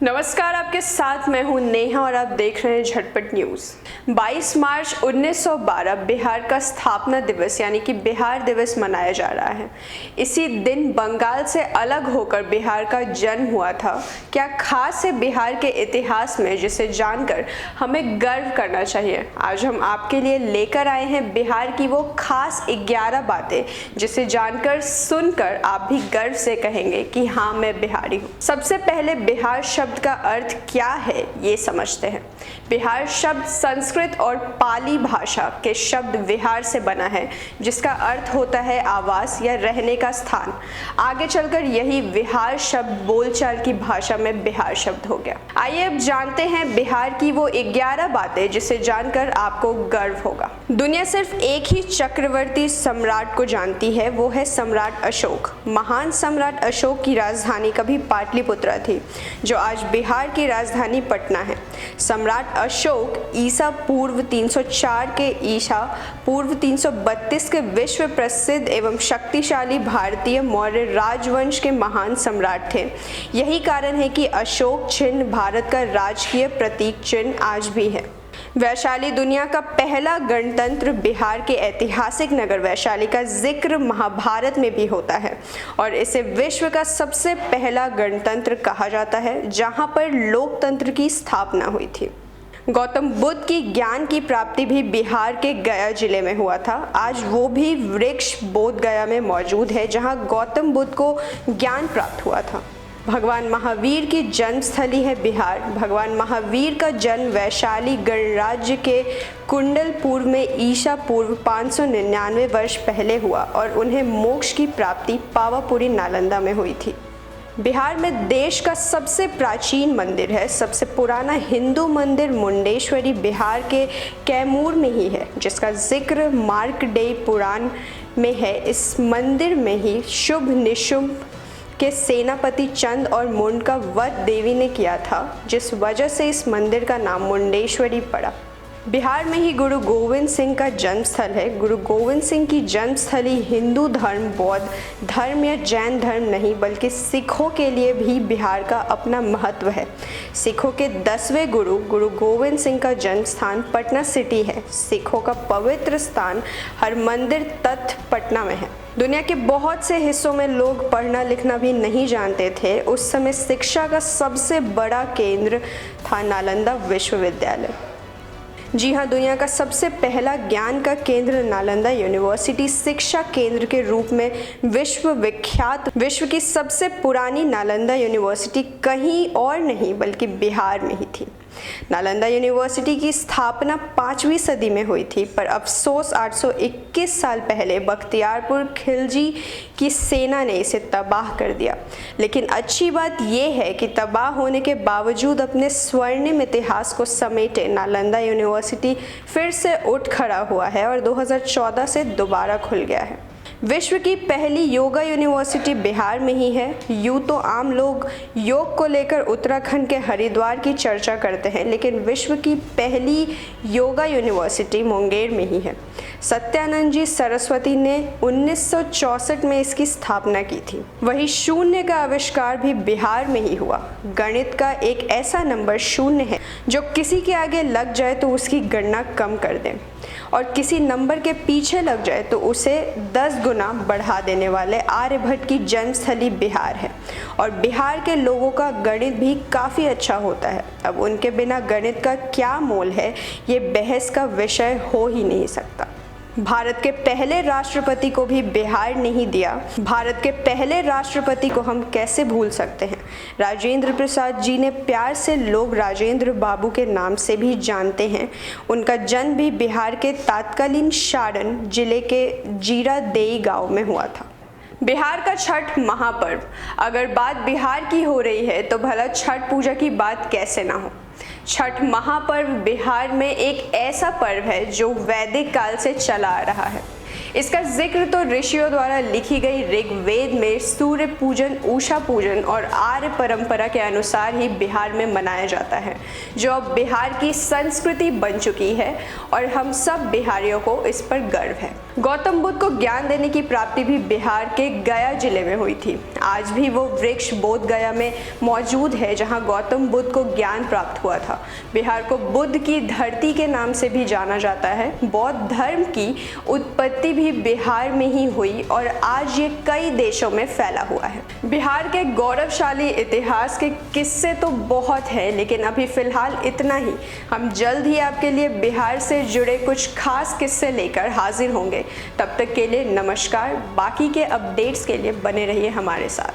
नमस्कार, आपके साथ मैं हूं नेहा और आप देख रहे हैं झटपट न्यूज। 22 मार्च 1912 बिहार का स्थापना दिवस यानी कि बिहार दिवस मनाया जा रहा है। इसी दिन बंगाल से अलग होकर बिहार का जन्म हुआ था। क्या खास है बिहार के इतिहास में जिसे जानकर हमें गर्व करना चाहिए? आज हम आपके लिए लेकर आए हैं बिहार की वो खास 11 बातें जिसे जानकर सुनकर आप भी गर्व से कहेंगे कि हाँ, मैं बिहारी हूँ। सबसे पहले बिहार शब्द का अर्थ क्या है ये समझते हैं। बिहार शब्द संस्कृत और पाली भाषा के शब्द विहार से बना है, जिसका अर्थ होता है आवास या रहने का स्थान। आगे चलकर यही विहार शब्द बोलचाल की भाषा में बिहार शब्द हो गया। आइए अब जानते हैं बिहार की वो 11 बातें जिसे जानकर आपको गर्व होगा। दुनिया सिर्फ एक ही चक्रवर्ती सम्राट को जानती है, वो है सम्राट अशोक। महान सम्राट अशोक की राजधानी कभी पाटलिपुत्रा थी, जो आज बिहार की राजधानी पटना है। सम्राट अशोक ईसा पूर्व 304 के ईसा पूर्व 332 के विश्व प्रसिद्ध एवं शक्तिशाली भारतीय मौर्य राजवंश के महान सम्राट थे। यही कारण है कि अशोक चिन्ह भारत का राजकीय प्रतीक चिन्ह आज भी है। वैशाली दुनिया का पहला गणतंत्र। बिहार के ऐतिहासिक नगर वैशाली का जिक्र महाभारत में भी होता है और इसे विश्व का सबसे पहला गणतंत्र कहा जाता है, जहां पर लोकतंत्र की स्थापना हुई थी। गौतम बुद्ध की ज्ञान की प्राप्ति भी बिहार के गया जिले में हुआ था। आज वो भी वृक्ष बोध गया में मौजूद है, जहां गौतम बुद्ध को ज्ञान प्राप्त हुआ था। भगवान महावीर की जन्मस्थली है बिहार। भगवान महावीर का जन्म वैशाली गणराज्य के कुंडलपुर में ईसा पूर्व 599 वर्ष पहले हुआ और उन्हें मोक्ष की प्राप्ति पावापुरी नालंदा में हुई थी। बिहार में देश का सबसे प्राचीन मंदिर है। सबसे पुराना हिंदू मंदिर मुंडेश्वरी बिहार के कैमूर में ही है, जिसका जिक्र मार्कंडेय पुराण में है। इस मंदिर में ही शुभ निशुंभ के सेनापति चंद और मुंड का वध देवी ने किया था, जिस वजह से इस मंदिर का नाम मुंडेश्वरी पड़ा। बिहार में ही गुरु गोविंद सिंह का जन्मस्थल है। गुरु गोविंद सिंह की जन्मस्थली हिंदू धर्म, बौद्ध धर्म या जैन धर्म नहीं, बल्कि सिखों के लिए भी बिहार का अपना महत्व है। सिखों के 10वें गुरु गुरु गोविंद सिंह का जन्म स्थान पटना सिटी है। सिखों का पवित्र स्थान हरमंदिर तख्त पटना में है। दुनिया के बहुत से हिस्सों में लोग पढ़ना लिखना भी नहीं जानते थे। उस समय शिक्षा का सबसे बड़ा केंद्र था नालंदा विश्वविद्यालय। जी हाँ, दुनिया का सबसे पहला ज्ञान का केंद्र नालंदा यूनिवर्सिटी शिक्षा केंद्र के रूप में विश्वविख्यात। विश्व की सबसे पुरानी नालंदा यूनिवर्सिटी कहीं और नहीं बल्कि बिहार में ही थी। नालंदा यूनिवर्सिटी की स्थापना 5वीं सदी में हुई थी, पर अफसोस 821 साल पहले बख्तियारपुर खिलजी की सेना ने इसे तबाह कर दिया। लेकिन अच्छी बात यह है कि तबाह होने के बावजूद अपने स्वर्णिम इतिहास को समेटे नालंदा यूनिवर्सिटी फिर से उठ खड़ा हुआ है और 2014 से दोबारा खुल गया है। विश्व की पहली योगा यूनिवर्सिटी बिहार में ही है। यूँ तो आम लोग योग को लेकर उत्तराखंड के हरिद्वार की चर्चा करते हैं, लेकिन विश्व की पहली योगा यूनिवर्सिटी मुंगेर में ही है। सत्यानंद जी सरस्वती ने 1964 में इसकी स्थापना की थी। वही शून्य का आविष्कार भी बिहार में ही हुआ। गणित का एक ऐसा नंबर शून्य है जो किसी के आगे लग जाए तो उसकी गणना कम कर दें, और किसी नंबर के पीछे लग जाए तो उसे 10 गुना बढ़ा देने वाले आर्यभट्ट की जन्मस्थली बिहार है। और बिहार के लोगों का गणित भी काफ़ी अच्छा होता है। अब उनके बिना गणित का क्या मोल है, ये बहस का विषय हो ही नहीं सकता। भारत के पहले राष्ट्रपति को भी बिहार ने ही दिया। भारत के पहले राष्ट्रपति को हम कैसे भूल सकते हैं? राजेंद्र प्रसाद जी ने प्यार से लोग राजेंद्र बाबू के नाम से भी जानते हैं। उनका जन्म भी बिहार के तत्कालीन सारण जिले के जीरादेई गांव में हुआ था। बिहार का छठ महापर्व। अगर बात बिहार की हो रही है तो भला छठ पूजा की बात कैसे ना हो। छठ महापर्व बिहार में एक ऐसा पर्व है जो वैदिक काल से चला आ रहा है। इसका जिक्र तो ऋषियों द्वारा लिखी गई ऋग्वेद में सूर्य पूजन, उषा पूजन और आर्य परंपरा के अनुसार ही बिहार में मनाया जाता है, जो अब बिहार की संस्कृति बन चुकी है और हम सब बिहारियों को इस पर गर्व है। गौतम बुद्ध को ज्ञान देने की प्राप्ति भी बिहार के गया जिले में हुई थी। आज भी वो वृक्ष बोध गया में मौजूद है जहां गौतम बुद्ध को ज्ञान प्राप्त हुआ था। बिहार को बुद्ध की धरती के नाम से भी जाना जाता है। बौद्ध धर्म की उत्पत्ति भी बिहार में ही हुई और आज ये कई देशों में फैला हुआ है। बिहार के गौरवशाली इतिहास के किस्से तो बहुत हैं, लेकिन अभी फिलहाल इतना ही। हम जल्द ही आपके लिए बिहार से जुड़े कुछ खास किस्से लेकर हाजिर होंगे। तब तक के लिए नमस्कार। बाकी के अपडेट्स के लिए बने रहिए हमारे साथ।